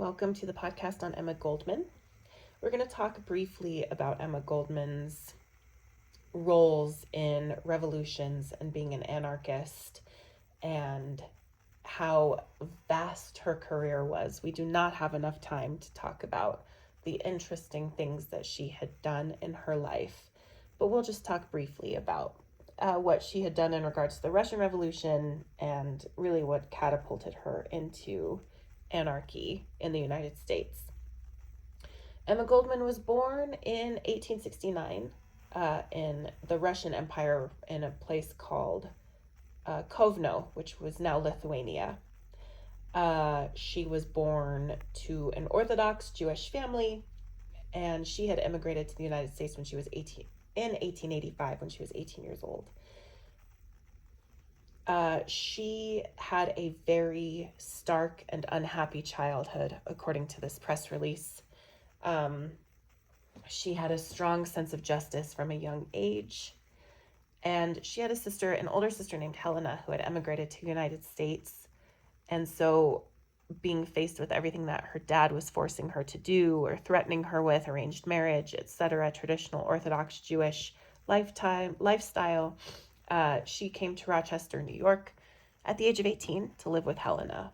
Welcome to the podcast on Emma Goldman. We're going to talk briefly about Emma Goldman's roles in revolutions and being an anarchist and how vast her career was. We do not have enough time to talk about the interesting things that she had done in her life, but we'll just talk briefly about what she had done in regards to the Russian Revolution and really what catapulted her into anarchy in the United States. Emma Goldman was born in 1869 in the Russian Empire in a place called Kovno, which was now Lithuania. She was born to an Orthodox Jewish family, and she had immigrated to the United States when she was 18 in 1885 when she was 18 years old. She had a very stark and unhappy childhood, according to this press release. She had a strong sense of justice from a young age, and she had an older sister named Helena, who had emigrated to the United States. And so being faced with everything that her dad was forcing her to do or threatening her with, arranged marriage, etc., traditional Orthodox Jewish lifestyle, she came to Rochester, New York at the age of 18 to live with Helena.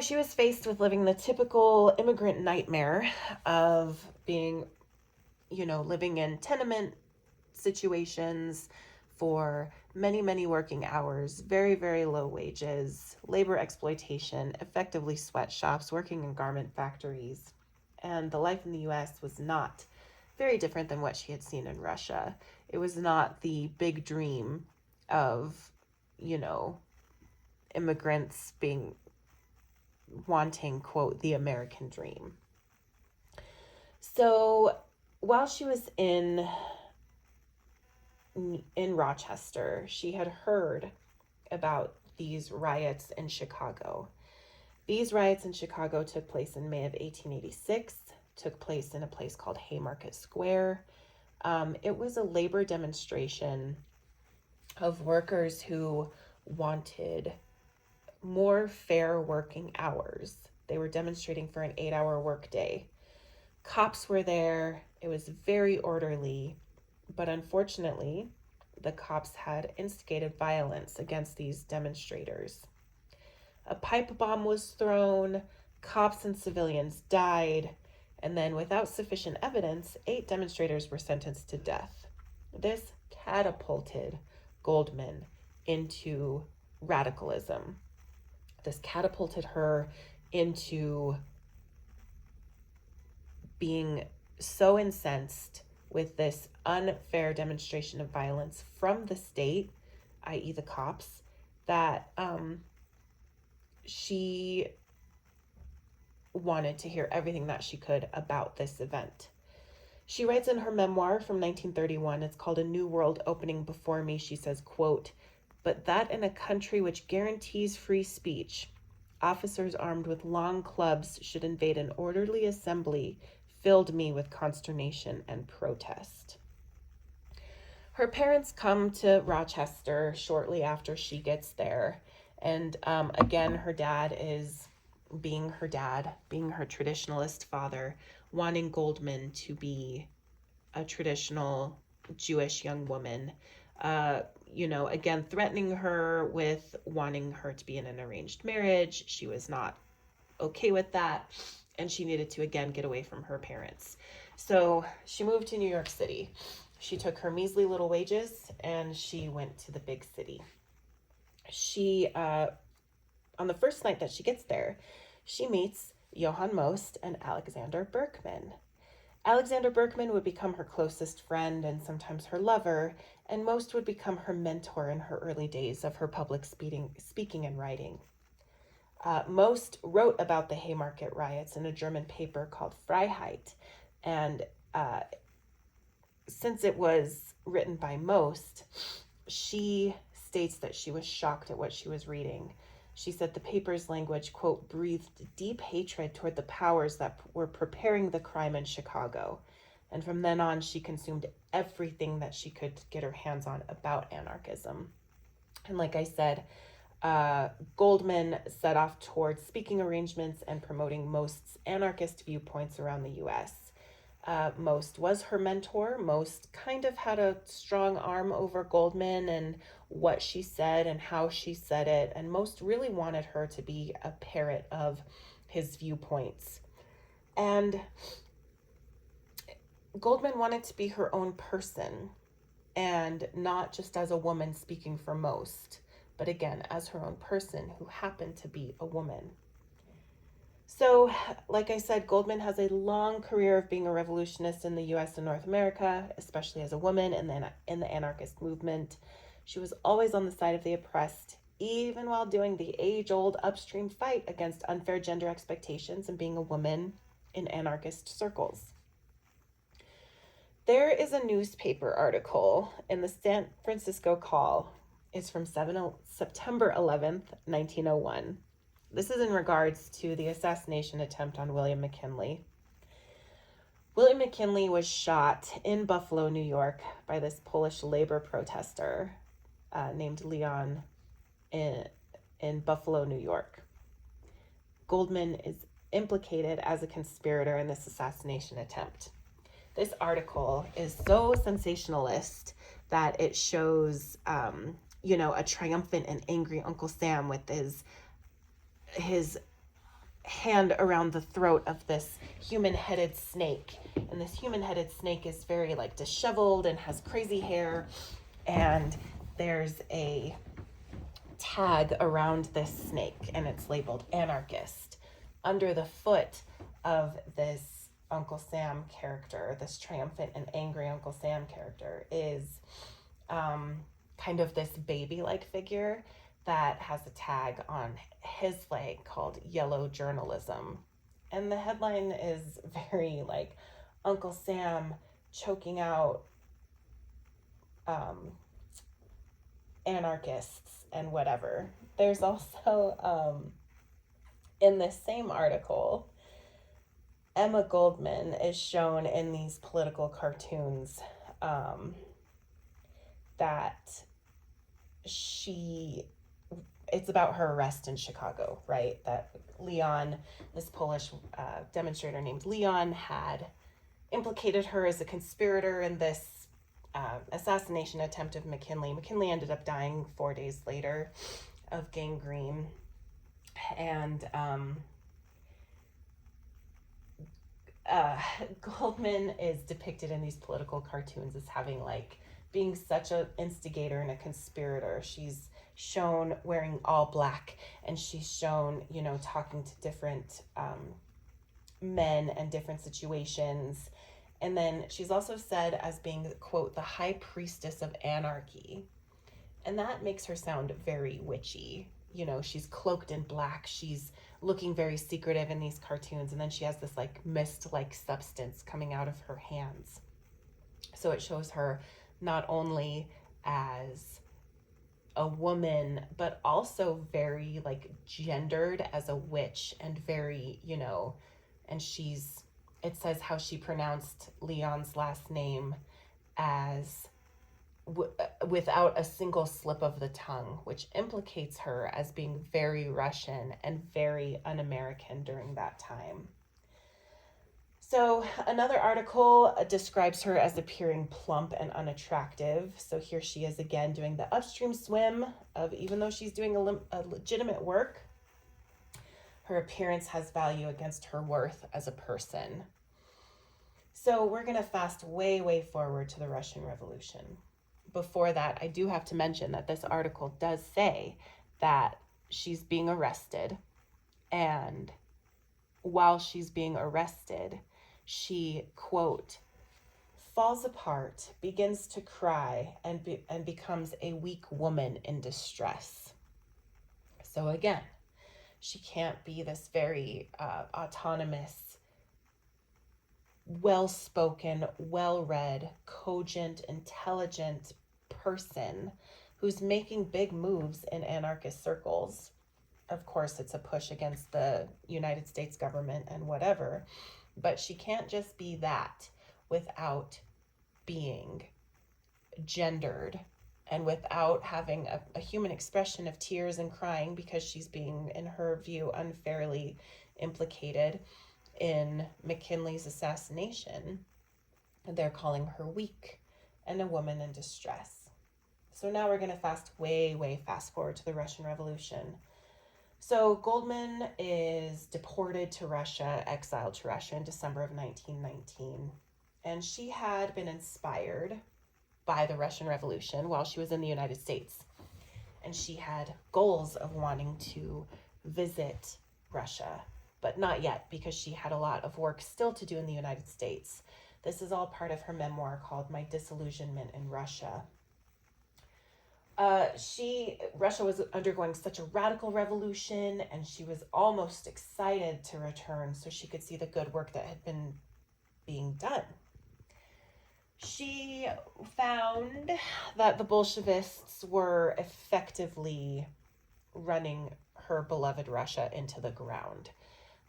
She was faced with living the typical immigrant nightmare of being, living in tenement situations for many, many working hours, very, very low wages, labor exploitation, effectively sweatshops, working in garment factories. And the life in the U.S. was not very different than what she had seen in Russia. It was not the big dream of, immigrants wanting, quote, the American dream. So while she was in Rochester, she had heard about these riots in Chicago. These riots in Chicago took place in May of 1886, took place in a place called Haymarket Square. It was a labor demonstration of workers who wanted more fair working hours. They were demonstrating for an 8-hour workday. Cops were there. It was very orderly, but unfortunately, the cops had instigated violence against these demonstrators. A pipe bomb was thrown, cops and civilians died, and then without sufficient evidence, 8 demonstrators were sentenced to death. This catapulted Goldman into radicalism. This catapulted her into being so incensed with this unfair demonstration of violence from the state, i.e. the cops, that she wanted to hear everything that she could about this event. She writes in her memoir from 1931, it's called A New World Opening Before Me. She says, quote, "But that in a country which guarantees free speech, officers armed with long clubs should invade an orderly assembly filled me with consternation and protest." Her parents come to Rochester shortly after she gets there. And again, her dad is being her traditionalist father, wanting Goldman to be a traditional Jewish young woman. Again, threatening her with wanting her to be in an arranged marriage. She was not okay with that, and she needed to, again, get away from her parents. So she moved to New York City. She took her measly little wages, and she went to the big city. She, on the first night that she gets there, she meets Johann Most and Alexander Berkman. Alexander Berkman would become her closest friend and sometimes her lover, and Most would become her mentor in her early days of her public speaking and writing. Most wrote about the Haymarket riots in a German paper called Freiheit, and since it was written by Most, she states that she was shocked at what she was reading. She said the paper's language, quote, breathed deep hatred toward the powers that were preparing the crime in Chicago. And from then on, she consumed everything that she could get her hands on about anarchism. And like I said, Goldman set off towards speaking arrangements and promoting Most's anarchist viewpoints around the US. Most was her mentor. Most kind of had a strong arm over Goldman and what she said and how she said it, and Most really wanted her to be a parrot of his viewpoints. And Goldman wanted to be her own person, and not just as a woman speaking for Most, but again, as her own person who happened to be a woman. So, like I said, Goldman has a long career of being a revolutionist in the US and North America, especially as a woman in the anarchist movement. She was always on the side of the oppressed, even while doing the age-old upstream fight against unfair gender expectations and being a woman in anarchist circles. There is a newspaper article in the San Francisco Call. It's from September 11th, 1901. This is in regards to the assassination attempt on William McKinley. William McKinley was shot in Buffalo, New York by this Polish labor protester named Leon in Buffalo, New York. Goldman is implicated as a conspirator in this assassination attempt. This article is so sensationalist that it shows, a triumphant and angry Uncle Sam with his hand around the throat of this human-headed snake. And this human-headed snake is very disheveled and has crazy hair. And there's a tag around this snake and it's labeled anarchist. Under the foot of this Uncle Sam character, this triumphant and angry Uncle Sam character, is kind of this baby-like figure that has a tag on his leg called Yellow Journalism. And the headline is very Uncle Sam choking out anarchists and whatever. There's also, in this same article, Emma Goldman is shown in these political cartoons that it's about her arrest in Chicago, right? That Leon, this Polish demonstrator named Leon, had implicated her as a conspirator in this assassination attempt of McKinley. McKinley ended up dying 4 days later of gangrene. And Goldman is depicted in these political cartoons as having being such an instigator and a conspirator. She's shown wearing all black, and she's shown, talking to different men and different situations. And then she's also said as being, quote, the high priestess of anarchy. And that makes her sound very witchy. She's cloaked in black. She's looking very secretive in these cartoons. And then she has this mist-like substance coming out of her hands. So it shows her not only as a woman, but also very gendered as a witch, and very, and it says how she pronounced Leon's last name as without a single slip of the tongue, which implicates her as being very Russian and very un-American during that time. So another article describes her as appearing plump and unattractive. So here she is again doing the upstream swim of, even though she's doing a legitimate work, her appearance has value against her worth as a person. So we're going to fast way, way forward to the Russian Revolution. Before that, I do have to mention that this article does say that she's being arrested, and while she's being arrested, she, quote, falls apart, begins to cry, and becomes a weak woman in distress. So again, she can't be this very autonomous, well-spoken, well-read, cogent, intelligent person who's making big moves in anarchist circles. Of course, it's a push against the United States government and whatever, but she can't just be that without being gendered And without having a human expression of tears and crying because she's being, in her view, unfairly implicated in McKinley's assassination, they're calling her weak and a woman in distress. So now we're going to way fast forward to the Russian Revolution. So Goldman is deported to Russia, exiled to Russia in December of 1919. And she had been inspired by the Russian Revolution while she was in the United States. And she had goals of wanting to visit Russia, but not yet because she had a lot of work still to do in the United States. This is all part of her memoir called My Disillusionment in Russia. Russia was undergoing such a radical revolution, and she was almost excited to return so she could see the good work that had been being done. She found that the Bolshevists were effectively running her beloved Russia into the ground.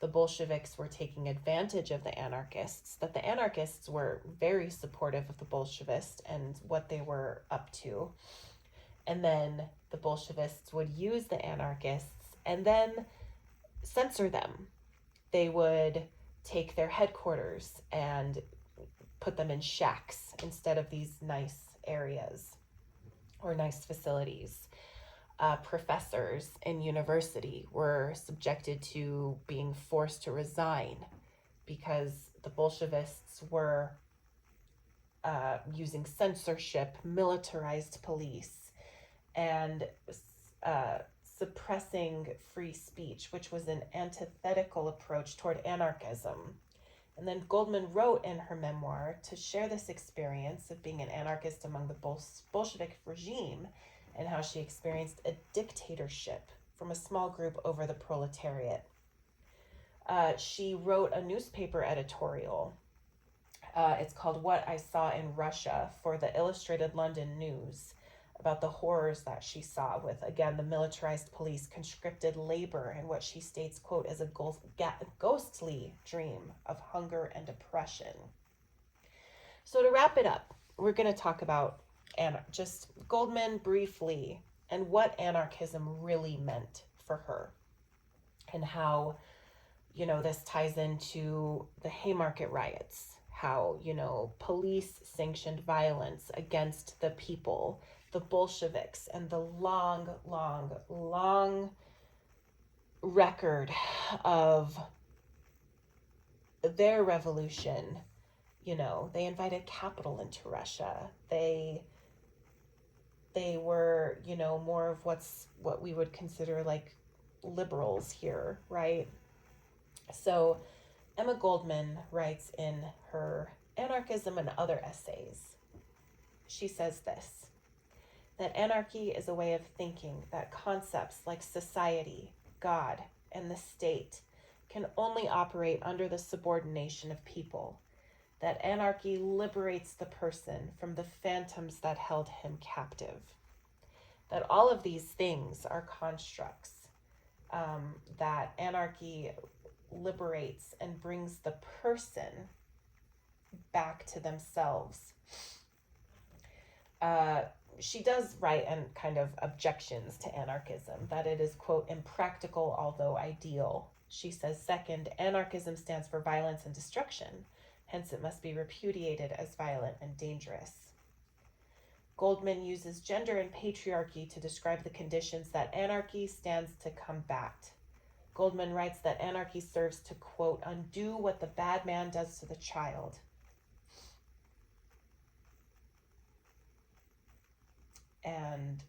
The Bolsheviks were taking advantage of the anarchists, that the anarchists were very supportive of the Bolshevists and what they were up to. And then the Bolshevists would use the anarchists and then censor them. They would take their headquarters and put them in shacks instead of these nice areas or nice facilities. Professors in university were subjected to being forced to resign because the Bolshevists were using censorship, militarized police, and suppressing free speech, which was an antithetical approach toward anarchism. And then Goldman wrote in her memoir to share this experience of being an anarchist among the Bolshevik regime and how she experienced a dictatorship from a small group over the proletariat. She wrote a newspaper editorial. It's called What I Saw in Russia for the Illustrated London News, about the horrors that she saw with, again, the militarized police, conscripted labor, and what she states, quote, as a ghostly dream of hunger and oppression. So to wrap it up, we're going to talk about just Goldman briefly and what anarchism really meant for her and how, this ties into the Haymarket riots, how, police sanctioned violence against the people, the Bolsheviks, and the long record of their revolution. They invited capital into Russia. They were, more of what we would consider like liberals here, right? So Emma Goldman writes in her Anarchism and Other Essays, she says this, that anarchy is a way of thinking that concepts like society, God, and the state can only operate under the subordination of people, that anarchy liberates the person from the phantoms that held him captive, that all of these things are constructs, that anarchy liberates and brings the person back to themselves. She does write in kind of objections to anarchism, that it is, quote, impractical although ideal. She says, second, anarchism stands for violence and destruction, hence it must be repudiated as violent and dangerous. Goldman uses gender and patriarchy to describe the conditions that anarchy stands to combat. Goldman writes that anarchy serves to, quote, undo what the bad man does to the child. And